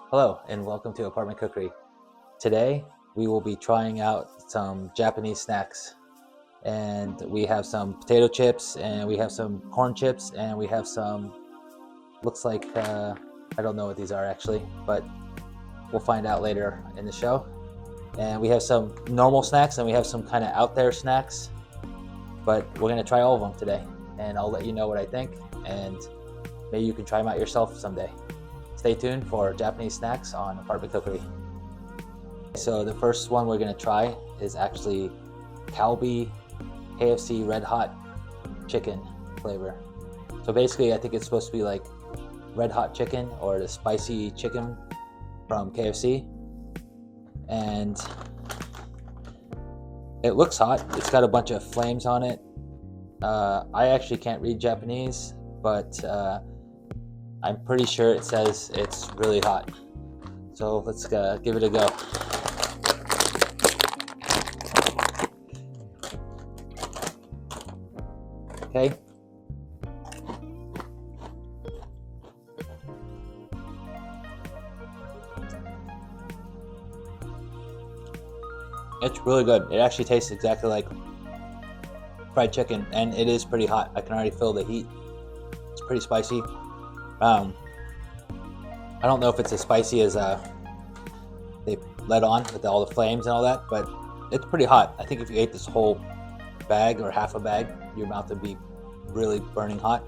Hello and welcome to Apartment Cookery. Today we will be trying out some Japanese snacks, and we have some potato chips and we have some corn chips and we have some, looks like, I don't know what these are actually, but we'll find out later in the show. And we have some normal snacks and we have some kind of out there snacks, but we're going to try all of them today, and I'll let you know what I think, and maybe you can try them out yourself someday. Stay tuned for Japanese snacks on Apartment Cookery. So the first one we're going to try is actually Calbee KFC Red Hot Chicken flavor. So basically I think it's supposed to be like Red Hot Chicken or the spicy chicken from KFC. And it looks hot. It's got a bunch of flames on it. I actually can't read Japanese, but I'm pretty sure it says it's really hot. So let's give it a go. Okay. It's really good. It actually tastes exactly like fried chicken, and it is pretty hot. I can already feel the heat. It's pretty spicy. I don't know if it's as spicy as they let on with all the flames and all that, but it's pretty hot. I think if you ate this whole bag or half a bag, your mouth would be really burning hot.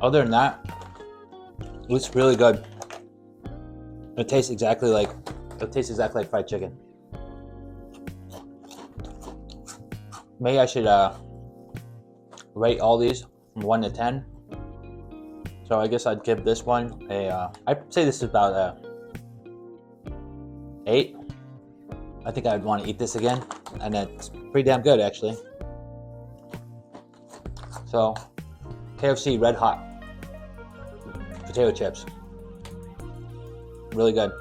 Other than that, it's really good. It tastes exactly like fried chicken. Maybe I should rate all these from 1 to 10. So I guess I'd give this one I'd say this is about a 8. I think I'd want to eat this again, and it's pretty damn good actually. So KFC Red Hot potato chips, really good.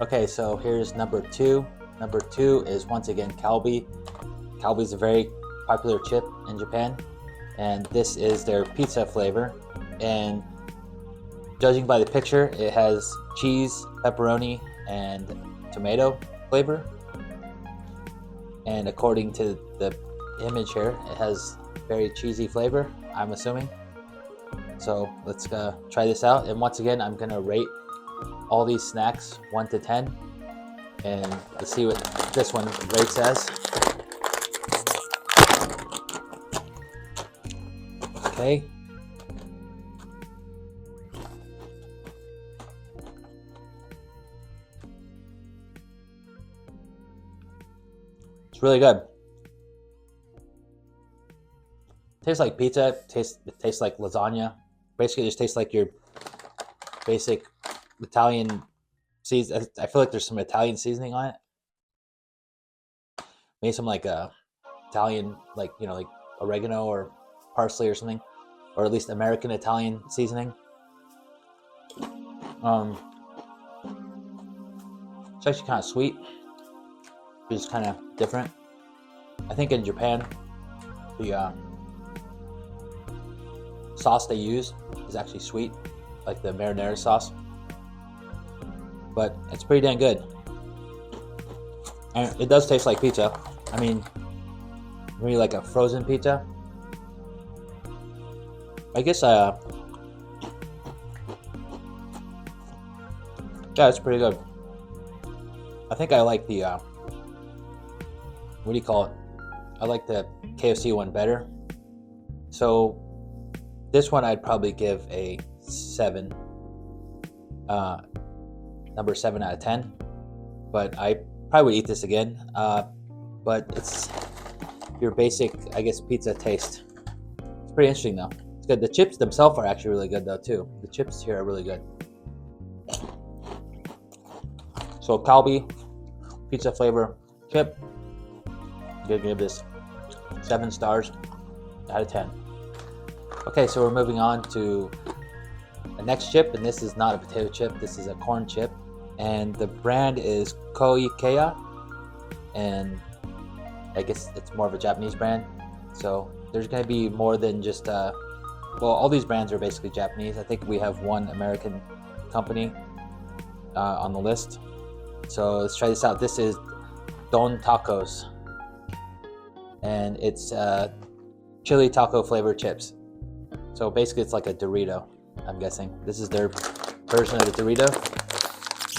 Okay, so here's number 2. Number 2 is once again Calbee. Calbee is a very popular chip in Japan, and this is their pizza flavor. And judging by the picture, it has cheese, pepperoni, and tomato flavor. And according to the image here, it has very cheesy flavor, I'm assuming. So let's try this out. And once again, I'm gonna rate all these snacks 1 to 10, and let's see what this one rates as. Okay. It's really good. Tastes like pizza. It tastes like lasagna. Basically, it just tastes like your basic Italian season. I feel like there's some Italian seasoning on it. Maybe some like Italian, like like oregano or parsley or something, or at least American Italian seasoning. It's actually kind of sweet, which is kind of different. I think in Japan, the sauce they use is actually sweet, like the marinara sauce, but it's pretty damn good. And it does taste like pizza. I mean, maybe like a frozen pizza. I guess yeah, it's pretty good. I think I like the what do you call it? I like the KFC one better. So this one I'd probably give a 7. Number 7 out of 10. But I probably would eat this again. But it's your basic, I guess, pizza taste. It's pretty interesting though. It's good. The chips themselves are actually really good though too. The chips here are really good. So Calbee pizza flavor chip, I'm gonna give this 7 stars out of 10. Okay, so we're moving on to the next chip, and this is not a potato chip. This is a corn chip, and the brand is Koikeya, and I guess it's more of a Japanese brand. So there's going to be more than just well, all these brands are basically Japanese. I think we have one American company on the list. So let's try this out. This is Don Tacos, and it's chili taco flavored chips. So basically it's like a Dorito, I'm guessing. This is their version of the Dorito.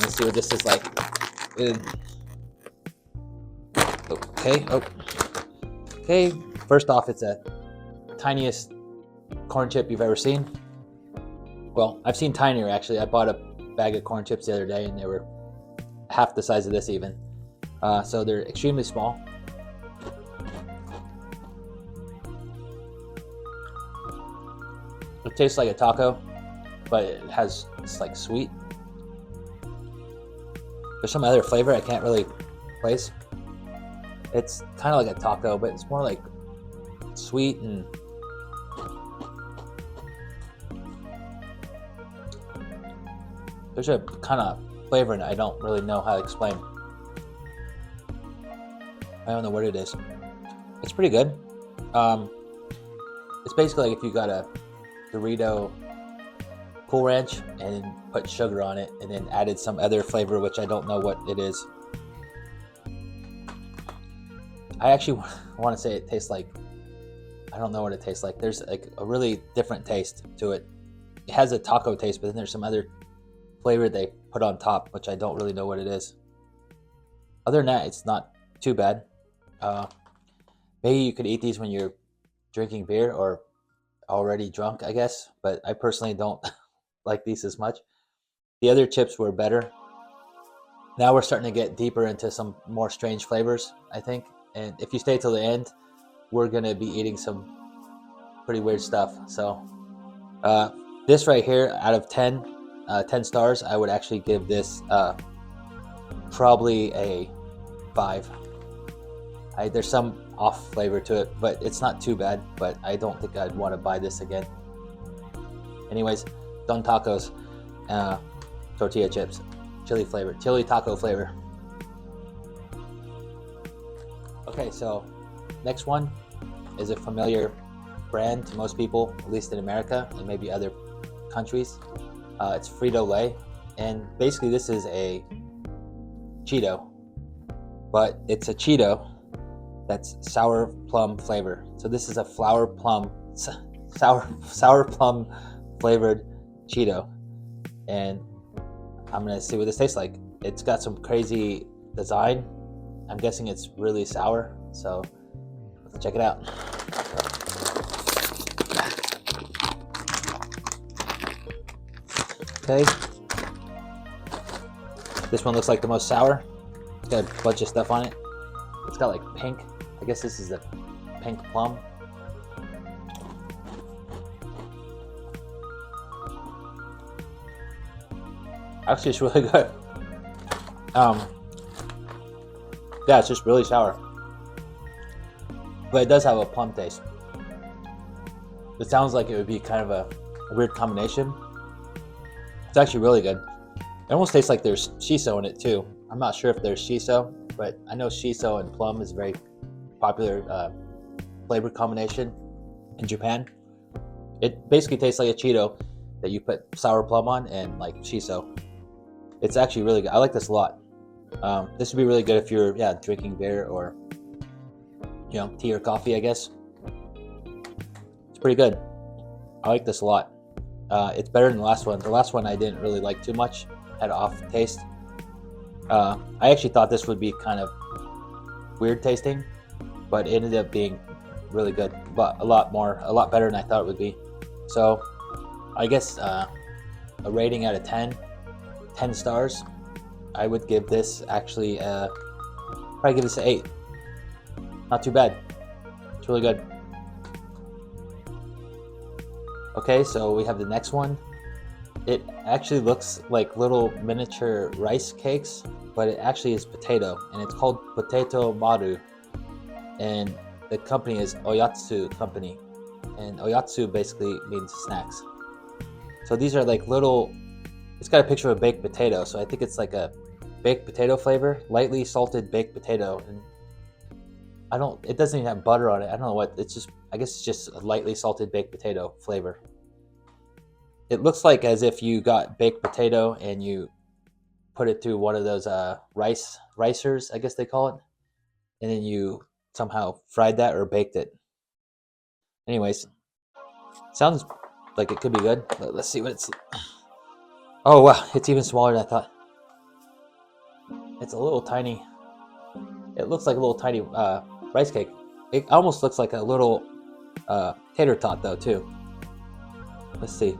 Let's see what this is like. Okay, first off, it's a tiniest corn chip you've ever seen. Well, I've seen tinier actually. I bought a bag of corn chips the other day and they were half the size of this even. So they're extremely small. It tastes like a taco, but it's like sweet. There's some other flavor I can't really place. It's kind of like a taco, but it's more like sweet and there's a kind of flavor in it I don't really know how to explain. I don't know what it is. It's pretty good. It's basically like if you got a Dorito Cool Ranch and put sugar on it and then added some other flavor, which I don't know what it is. I actually want to say it tastes like, I don't know what it tastes like. There's like a really different taste to it. It has a taco taste, but then there's some other flavor they put on top, which I don't really know what it is. Other than that, it's not too bad. Maybe you could eat these when you're drinking beer or already drunk, I guess, but I personally don't like these as much. The other chips were better. Now we're starting to get deeper into some more strange flavors, I think. And if you stay till the end, we're going to be eating some pretty weird stuff. So this right here, out of 10 stars, I would actually give this probably a 5. There's some off flavor to it, but it's not too bad. But I don't think I'd want to buy this again. Anyways, Don Tacos, tortilla chips, chili taco flavor. Okay, so next one is a familiar brand to most people, at least in America and maybe other countries. It's Frito-Lay, and basically this is a Cheeto, but it's a Cheeto that's sour plum flavor. So this is a sour plum flavored Cheeto, and I'm gonna see what this tastes like. It's got some crazy design. I'm guessing it's really sour, so let's check it out. Okay, this one looks like the most sour. It's got a bunch of stuff on it. It's got like pink. I guess this is the pink plum. Actually, it's really good. Yeah, it's just really sour, but it does have a plum taste. It sounds like it would be kind of a weird combination. It's actually really good. It almost tastes like there's shiso in it too. I'm not sure if there's shiso, but I know shiso and plum is a very popular flavor combination in Japan. It basically tastes like a Cheeto that you put sour plum on and like shiso. It's actually really good. I like this a lot. This would be really good if you're drinking beer or tea or coffee, I guess. It's pretty good. I like this a lot. It's better than the last one. The last one I didn't really like too much. Had an off taste. I actually thought this would be kind of weird tasting, but it ended up being really good, but a lot better than I thought it would be. So I guess a rating out of 10 stars, I would give this actually probably give this an 8. Not too bad. It's really good. Okay, so we have the next one. It actually looks like little miniature rice cakes, but it actually is potato, and it's called Potato Maru, and the company is Oyatsu company, and Oyatsu basically means snacks. So these are like little, it's got a picture of a baked potato, so I think it's like a baked potato flavor, lightly salted baked potato, and it doesn't even have butter on it. I don't know what, it's just, I guess it's just a lightly salted baked potato flavor. It looks like as if you got baked potato and you put it through one of those ricers, I guess they call it, and then you somehow fried that or baked it. Anyways, sounds like it could be good. Let's see what it's. Oh wow, it's even smaller than I thought. It's a little tiny. It looks like a little tiny rice cake. It almost looks like a little tater tot though too. Let's see.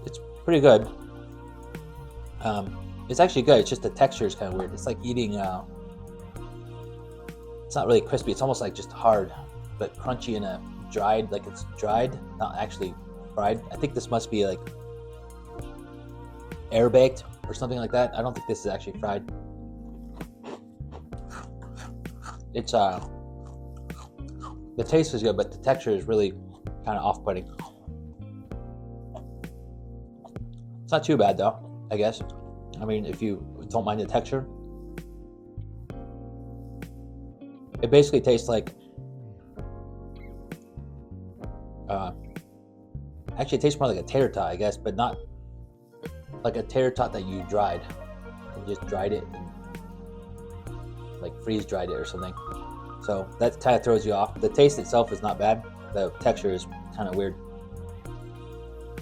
It's pretty good. It's actually good. It's just the texture is kind of weird. It's like eating. It's not really crispy. It's almost like just hard, but crunchy and dried. Like it's dried, not actually fried. I think this must be like air baked or something like that. I don't think this is actually fried. It's the taste is good, but the texture is really kind of off-putting. It's not too bad though, I guess. I mean, if you don't mind the texture, it basically tastes like. Actually, it tastes more like a tater tot, I guess, but not like a tater tot that you dried. You just dried it and like freeze dried it or something. So that kind of throws you off. The taste itself is not bad. The texture is kind of weird.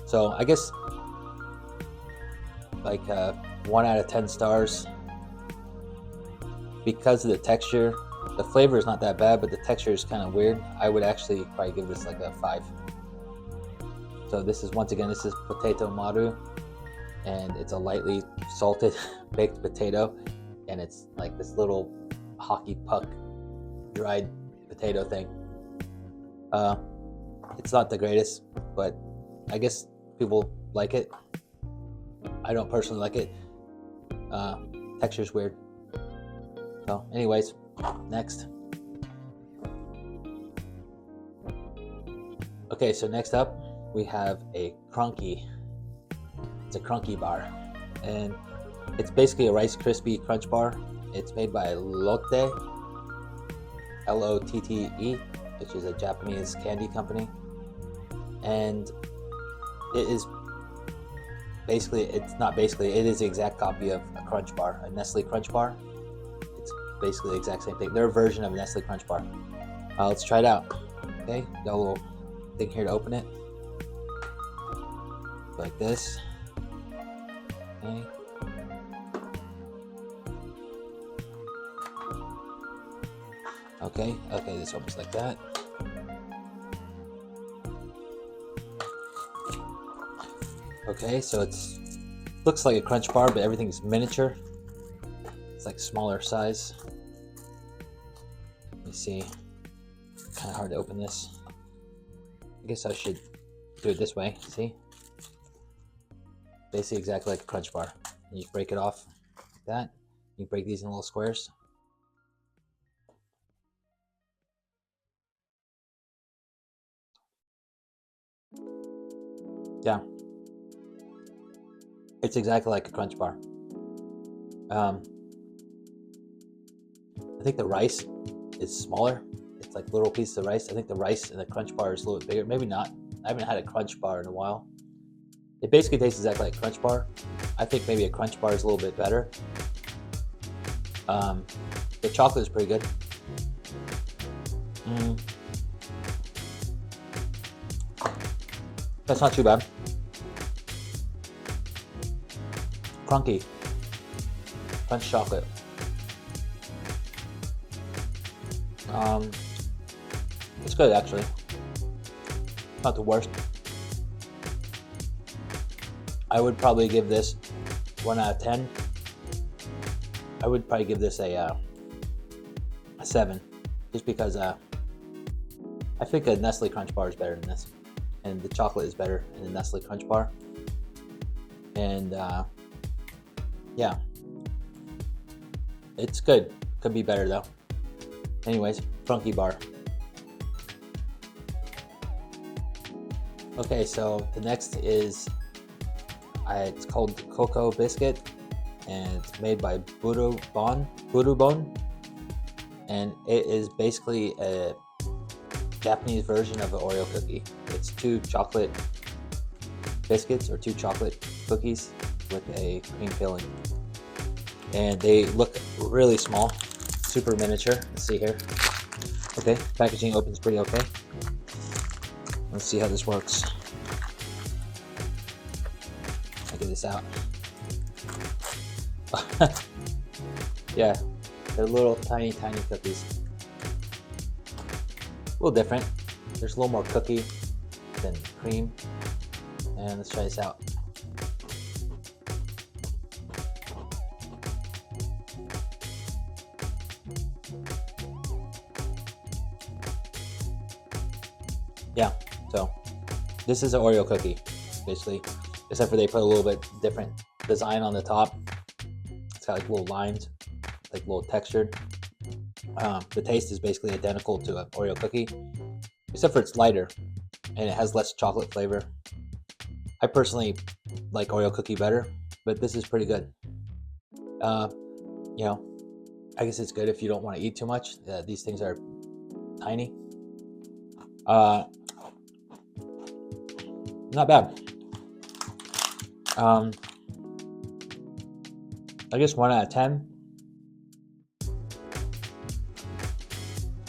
So I guess like 1 out of 10 stars because of the texture. The flavor is not that bad, but the texture is kind of weird. I would actually probably give this like a 5. So this is, once again, this is potato Maru, and it's a lightly salted baked potato, and it's like this little hockey puck dried potato thing. It's not the greatest, but I guess people like it. I don't personally like it. Texture's weird. So anyways, next. Okay, so next up we have a Crunky. It's a Crunky bar, and it's basically a Rice Krispie Crunch bar. It's made by Lotte, L-O-T-T-E, which is a Japanese candy company, and it is basically, it's not basically, it is the exact copy of a Crunch bar, a Nestle Crunch bar. It's basically the exact same thing. Their version of a Nestle Crunch bar. Let's try it out. Okay, got a little thing here to open it. Like this. Okay. Okay, this opens like that. Okay, so it's looks like a Crunch bar, but everything's miniature. It's like smaller size. Let me see. Kind of hard to open this. I guess I should do it this way. See? Basically exactly like a Crunch bar. And you break it off like that. You break these in little squares. Yeah. It's exactly like a Crunch bar. I think the rice is smaller. It's like little pieces of rice. I think the rice in the Crunch bar is a little bit bigger. Maybe not. I haven't had a Crunch bar in a while. It basically tastes exactly like a Crunch bar. I think maybe a Crunch bar is a little bit better. The chocolate is pretty good. That's not too bad. Crunky. Crunch chocolate. It's good actually. Not the worst. I would probably give this 1 out of 10. I would probably give this a 7, just because I think a Nestle Crunch bar is better than this, and the chocolate is better in the Nestle Crunch bar. And yeah, it's good. Could be better though. Anyways, Crunky bar. Okay, so the next is it's called Cocoa Biscuit, and it's made by Burubon, and it is basically a Japanese version of an Oreo cookie. It's 2 chocolate biscuits or 2 chocolate cookies with a cream filling, and they look really small, super miniature. Let's see here. Okay, packaging opens pretty okay. Let's see how this works. I'll get this out. Yeah, they're little tiny cookies. A little different. There's a little more cookie than cream. And let's try this out. Yeah, so this is an Oreo cookie, basically, except for they put a little bit different design on the top. It's got like little lines, like little textured. The taste is basically identical to an Oreo cookie, except for it's lighter and it has less chocolate flavor. I personally like Oreo cookie better, but this is pretty good. You know, I guess it's good if you don't want to eat too much. These things are tiny. Not bad. I guess 1 out of 10.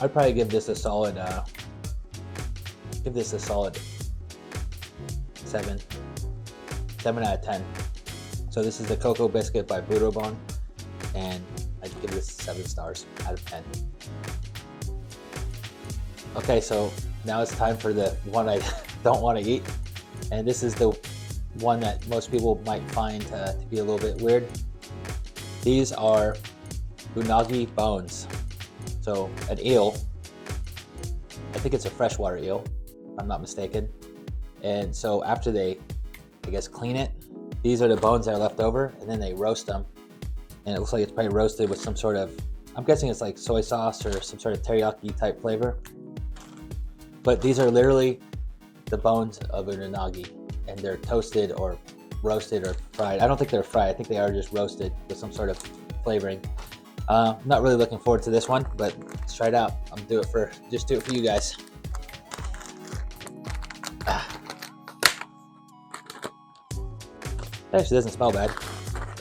I'd probably give this a solid 7 out of 10. So this is the Cocoa Biscuit by Burubon, and I'd give this 7 stars out of 10. Okay, so now it's time for the one I don't want to eat, and this is the one that most people might find to be a little bit weird. These are unagi bones. So an eel, I think it's a freshwater eel, if I'm not mistaken. And so after they, I guess, clean it, these are the bones that are left over, and then they roast them. And it looks like it's probably roasted with some sort of, I'm guessing it's like soy sauce or some sort of teriyaki type flavor. But these are literally the bones of an unagi, and they're toasted or roasted or fried. I don't think they're fried. I think they are just roasted with some sort of flavoring. I'm not really looking forward to this one, but let's try it out. I'm gonna do it for you guys. It actually doesn't smell bad.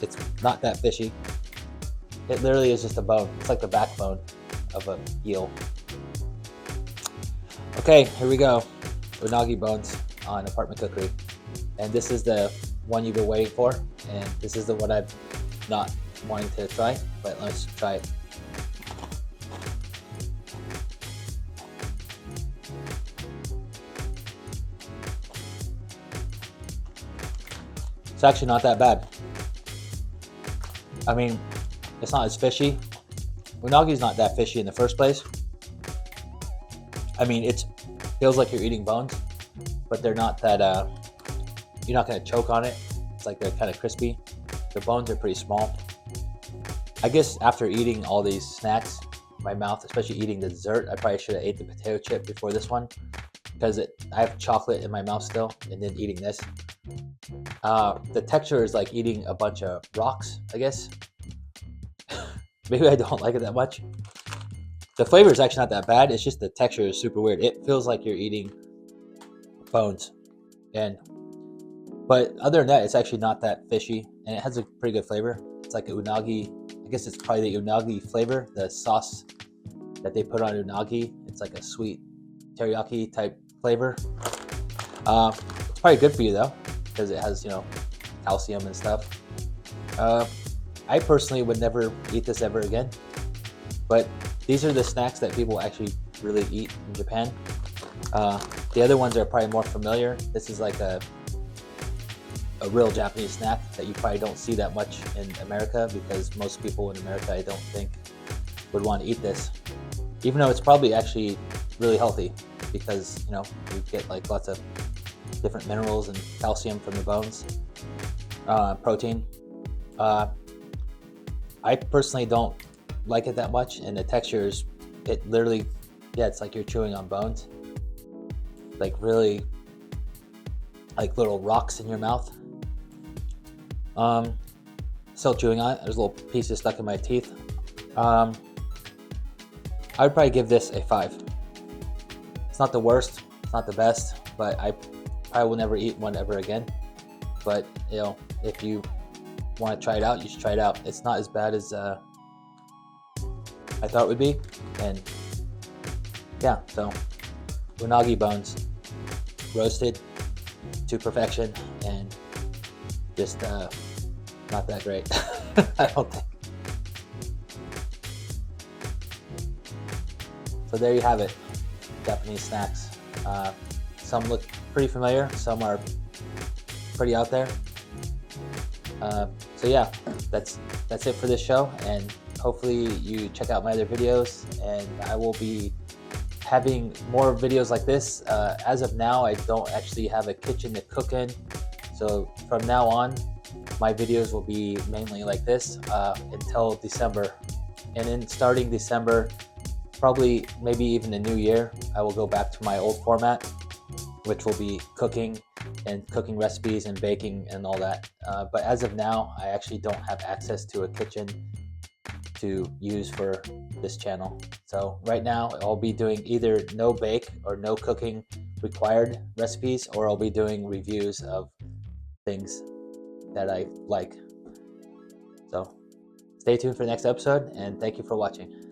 It's not that fishy. It literally is just a bone. It's like the backbone of an eel. Okay, here we go. Unagi bones on Apartment Cookery. And this is the one you've been waiting for, and this is the one I'm not wanting to try, but let's try it. It's actually not that bad. I mean, it's not as fishy. Unagi's not that fishy in the first place. I mean, it feels like you're eating bones, but they're not that, you're not gonna choke on it. It's like they're kind of crispy. The bones are pretty small. I guess after eating all these snacks, my mouth, especially eating the dessert, I probably should have ate the potato chip before this one, because I have chocolate in my mouth still, and then eating this. The texture is like eating a bunch of rocks, I guess. Maybe I don't like it that much. The flavor is actually not that bad. It's just the texture is super weird. It feels like you're eating bones, but other than that, it's actually not that fishy, and it has a pretty good flavor. It's like a unagi. I guess it's probably the unagi flavor, the sauce that they put on unagi. It's like a sweet teriyaki type flavor. It's probably good for you though, because it has, calcium and stuff. I personally would never eat this ever again, but these are the snacks that people actually really eat in Japan. The other ones are probably more familiar. This is like a real Japanese snack that you probably don't see that much in America, because most people in America, I don't think, would want to eat this, even though it's probably actually really healthy, because you get like lots of different minerals and calcium from the bones, protein. I personally don't like it that much, and the texture is, it's like you're chewing on bones, like really like little rocks in your mouth. Still chewing on it. There's little pieces stuck in my teeth. I would probably give this a 5. It's not the worst, it's not the best, but I will never eat one ever again. But you know, if you want to try it out, you should try it out. It's not as bad as I thought it would be. And yeah, so unagi bones, roasted to perfection, and just not that great. I don't think. So there you have it, Japanese snacks. Some look pretty familiar, some are pretty out there. So yeah, that's it for this show, and hopefully you check out my other videos, and I will be having more videos like this. As of now, I don't actually have a kitchen to cook in, so from now on my videos will be mainly like this until December. And then starting December, probably maybe even the new year, I will go back to my old format, which will be cooking and cooking recipes and baking and all that. But as of now, I actually don't have access to a kitchen to use for this channel. So right now I'll be doing either no bake or no cooking required recipes, or I'll be doing reviews of things that I like. So stay tuned for the next episode, and thank you for watching.